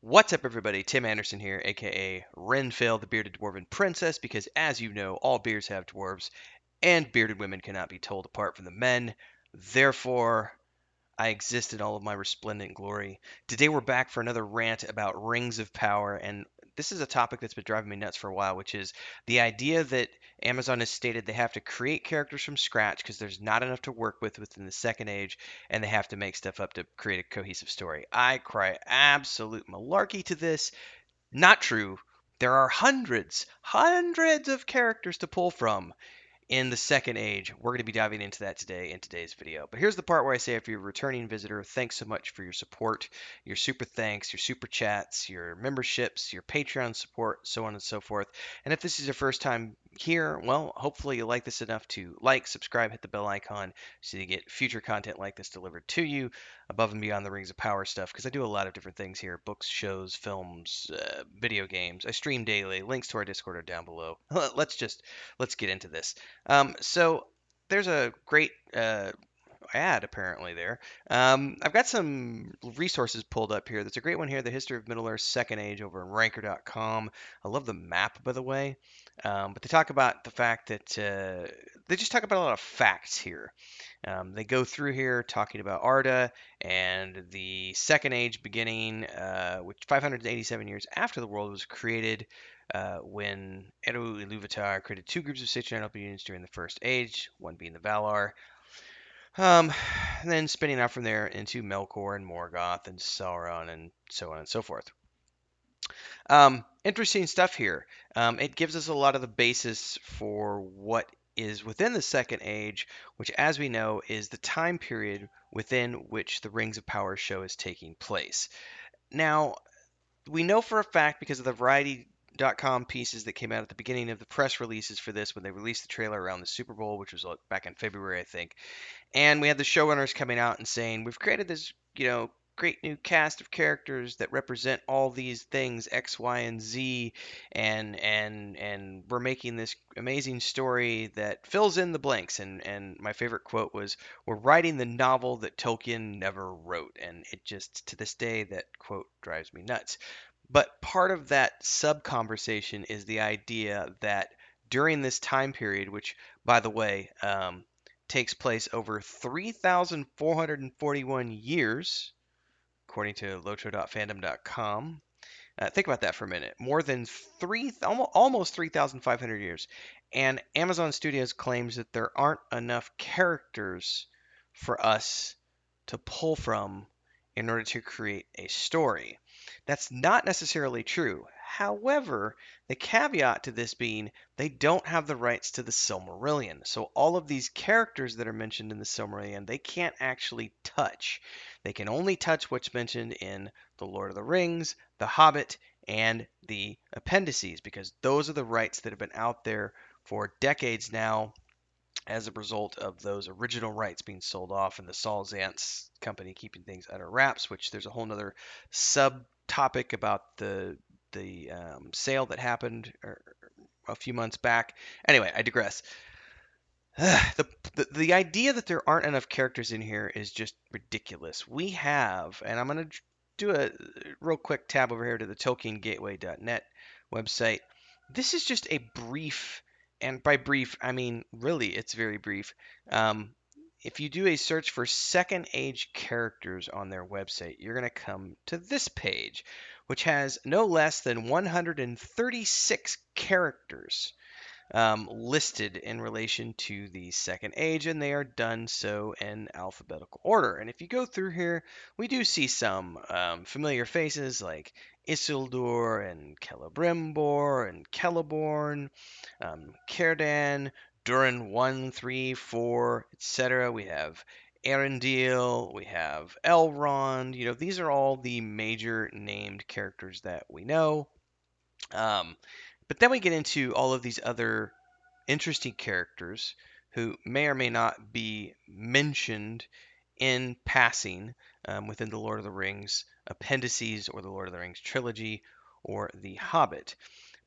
What's up, everybody? Tim Anderson here, aka Renfail, the bearded dwarven princess, because as you know, all beards have dwarves, and bearded women cannot be told apart from the men. Therefore, I exist in all of my resplendent glory. Today we're back for another rant about rings of power, and this is a topic that's been driving me nuts for a while, which is the idea that Amazon has stated they have to create characters from scratch because there's not enough to work with within the second age, and they have to make stuff up to create a cohesive story. I cry absolute malarkey to this. Not true. There are hundreds of characters to pull from in the second age. We're going to be diving into that today in today's video. But here's the part where I say, if you're a returning visitor, thanks so much for your support, your super thanks, your super chats, your memberships, your Patreon support, so on and so forth. And if this is your first time here, well, hopefully you like this enough to like, subscribe, hit the bell icon so you get future content like this delivered to you above and beyond the Rings of Power stuff, because I do a lot of different things here: books, shows, films, video games. I stream daily. Links to our Discord are down below. Let's get into this. So there's a great ad apparently there. I've got some resources pulled up here. There's a great one here, The History of Middle Earth's Second Age, over on ranker.com. I love the map, by the way. But they talk about the fact that they just talk about a lot of facts here. They go through here talking about Arda and the Second Age beginning, which 587 years after the world was created, when Eru Iluvatar created two groups of Sacred units during the First Age, one being the Valar. Um, and then spinning out from there into Melkor and Morgoth and Sauron and so on and so forth. Interesting stuff here. It gives us a lot of the basis for what is within the Second Age, which, as we know, is the time period within which the Rings of Power show is taking place. Now, we know for a fact, because of the Variety.com pieces that came out at the beginning of the press releases for this, when they released the trailer around the Super Bowl, which was back in February, I think. And we had the showrunners coming out and saying, we've created this, great new cast of characters that represent all these things, X, Y, and Z, and we're making this amazing story that fills in the blanks. And my favorite quote was, "We're writing the novel that Tolkien never wrote." And it just, to this day, that quote drives me nuts. But part of that sub conversation is the idea that during this time period, which, by the way, takes place over 3,441 years, according to lotro.fandom.com. Think about that for a minute. More than almost 3,500 years. And Amazon Studios claims that there aren't enough characters for us to pull from in order to create a story. That's not necessarily true. However, the caveat to this being they don't have the rights to the Silmarillion. So all of these characters that are mentioned in the Silmarillion, they can't actually touch. They can only touch what's mentioned in The Lord of the Rings, The Hobbit, and the appendices, because those are the rights that have been out there for decades now as a result of those original rights being sold off and the Saul Zaentz company keeping things under wraps, which there's a whole nother subtopic about the sale that happened a few months back. Anyway, I digress. The idea that there aren't enough characters in here is just ridiculous. We have, and I'm going to do a real quick tab over here to the TolkienGateway.net website. This is just a brief, and by brief, I mean really it's very brief. If you do a search for Second Age characters on their website, you're going to come to this page, which has no less than 136 characters listed in relation to the Second Age, and they are done so in alphabetical order. And if you go through here, we do see some familiar faces like Isildur and Celebrimbor and Celeborn, Círdan, Durin 1, 3, 4, etc. We have Arendelle, we have Elrond. These are all the major named characters that we know. But then we get into all of these other interesting characters who may or may not be mentioned in passing within the Lord of the Rings appendices or the Lord of the Rings trilogy or the Hobbit.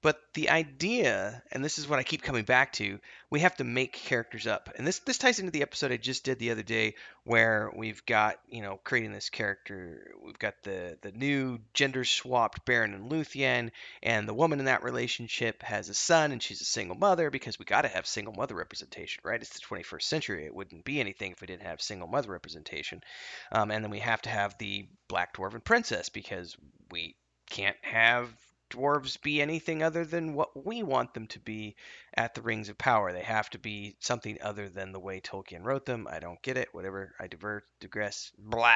But the idea, and this is what I keep coming back to, we have to make characters up. And this ties into the episode I just did the other day where we've got, creating this character. We've got the new gender swapped Baron and Luthien, and the woman in that relationship has a son and she's a single mother because we got to have single mother representation, right? It's the 21st century. It wouldn't be anything if we didn't have single mother representation. And then we have to have the Black Dwarven princess because we can't have dwarves be anything other than what we want them to be at the Rings of Power. They have to be something other than the way Tolkien wrote them. I don't get it. Whatever. I digress. Blah.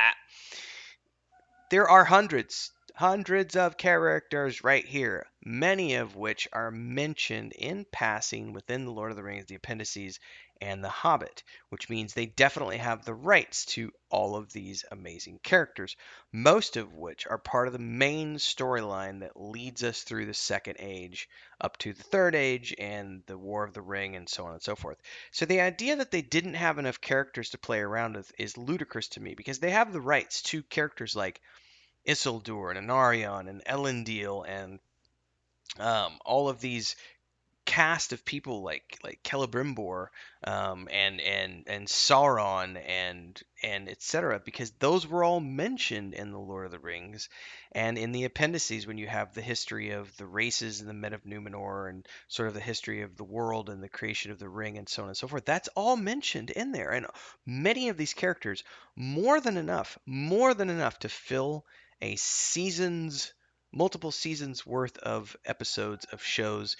There are hundreds of characters right here, many of which are mentioned in passing within the Lord of the Rings, the appendices, and the Hobbit, which means they definitely have the rights to all of these amazing characters, most of which are part of the main storyline that leads us through the Second Age up to the Third Age and the War of the Ring and so on and so forth. So the idea that they didn't have enough characters to play around with is ludicrous to me because they have the rights to characters like Isildur and Anarion and Elendil and all of these cast of people like Celebrimbor and Sauron and etc. because those were all mentioned in the Lord of the Rings and in the appendices when you have the history of the races and the men of Numenor and sort of the history of the world and the creation of the ring and so on and so forth. That's all mentioned in there, and many of these characters more than enough to fill a season's multiple seasons worth of episodes of shows.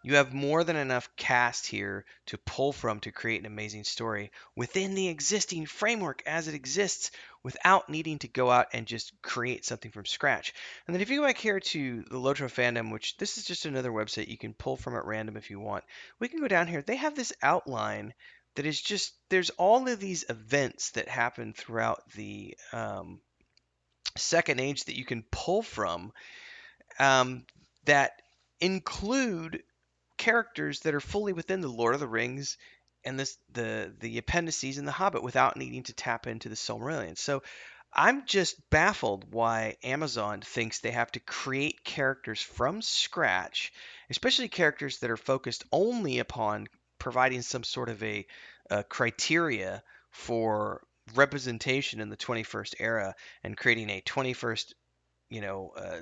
You have more than enough cast here to pull from to create an amazing story within the existing framework as it exists without needing to go out and just create something from scratch. And then if you go back here to the Lotro fandom, which this is just another website you can pull from at random if you want, we can go down here. They have this outline that is just, there's all of these events that happen throughout the Second Age that you can pull from um, that include characters that are fully within the Lord of the Rings and the appendices in the Hobbit without needing to tap into the Silmarillion. So I'm just baffled why Amazon thinks they have to create characters from scratch, especially characters that are focused only upon providing some sort of a criteria for representation in the 21st era and creating a 21st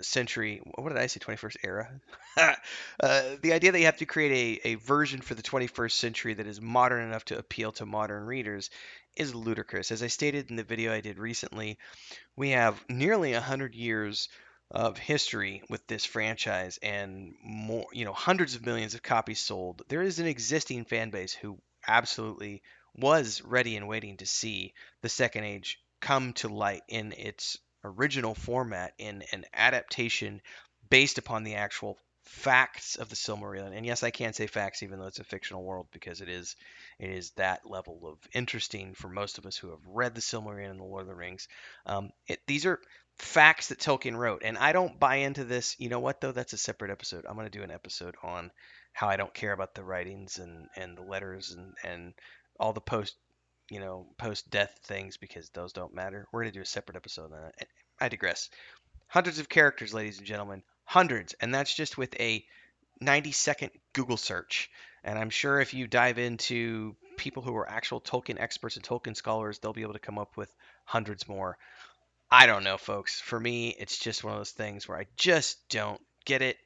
century. What did I say? 21st era. The idea that you have to create a version for the 21st century that is modern enough to appeal to modern readers is ludicrous. As I stated in the video I did recently, we have nearly 100 years of history with this franchise and more, hundreds of millions of copies sold. There is an existing fan base who absolutely was ready and waiting to see the Second Age come to light in its original format in an adaptation based upon the actual facts of the Silmarillion. And yes, I can say facts even though it's a fictional world because it is that level of interesting for most of us who have read the Silmarillion and the Lord of the Rings. These are facts that Tolkien wrote, and I don't buy into this. You know what though? That's a separate episode. I'm going to do an episode on how I don't care about the writings and the letters and all the post death things because those don't matter. We're going to do a separate episode on that. I digress. Hundreds of characters, ladies and gentlemen, hundreds, and that's just with a 90-second Google search. And I'm sure if you dive into people who are actual Tolkien experts and Tolkien scholars, they'll be able to come up with hundreds more. I don't know, folks. For me, it's just one of those things where I just don't get it.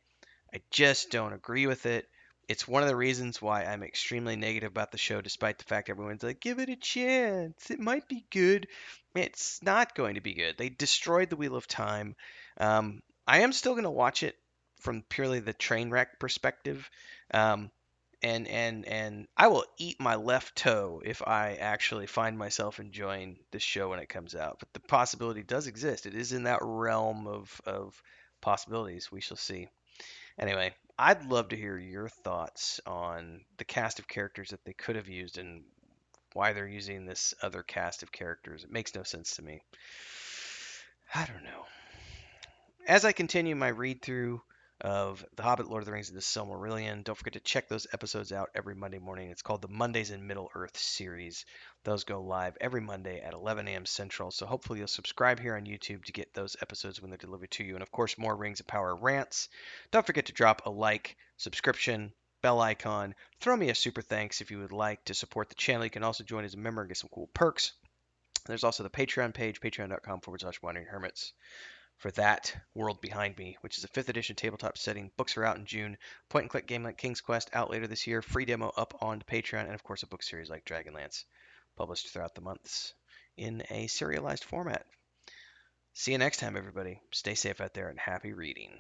I just don't agree with it. It's one of the reasons why I'm extremely negative about the show, despite the fact everyone's like, give it a chance. It might be good. It's not going to be good. They destroyed the Wheel of Time. I am still going to watch it from purely the train wreck perspective. Um, and I will eat my left toe if I actually find myself enjoying this show when it comes out. But the possibility does exist. It is in that realm of possibilities. We shall see. Anyway, I'd love to hear your thoughts on the cast of characters that they could have used and why they're using this other cast of characters. It makes no sense to me. I don't know. As I continue my read through of The Hobbit, Lord of the Rings, and The Silmarillion. Don't forget to check those episodes out every Monday morning. It's called the Mondays in Middle Earth series. Those go live every Monday at 11 a.m. Central. So hopefully you'll subscribe here on YouTube to get those episodes when they're delivered to you. And of course, more Rings of Power rants. Don't forget to drop a like, subscription, bell icon. Throw me a super thanks if you would like to support the channel. You can also join as a member and get some cool perks. There's also the Patreon page, patreon.com/wandering hermits for that world behind me, which is a 5th edition tabletop setting. Books are out in June. Point and click game like King's Quest out later this year. Free demo up on Patreon, and of course a book series like Dragonlance, published throughout the months in a serialized format. See you next time, everybody. Stay safe out there and happy reading.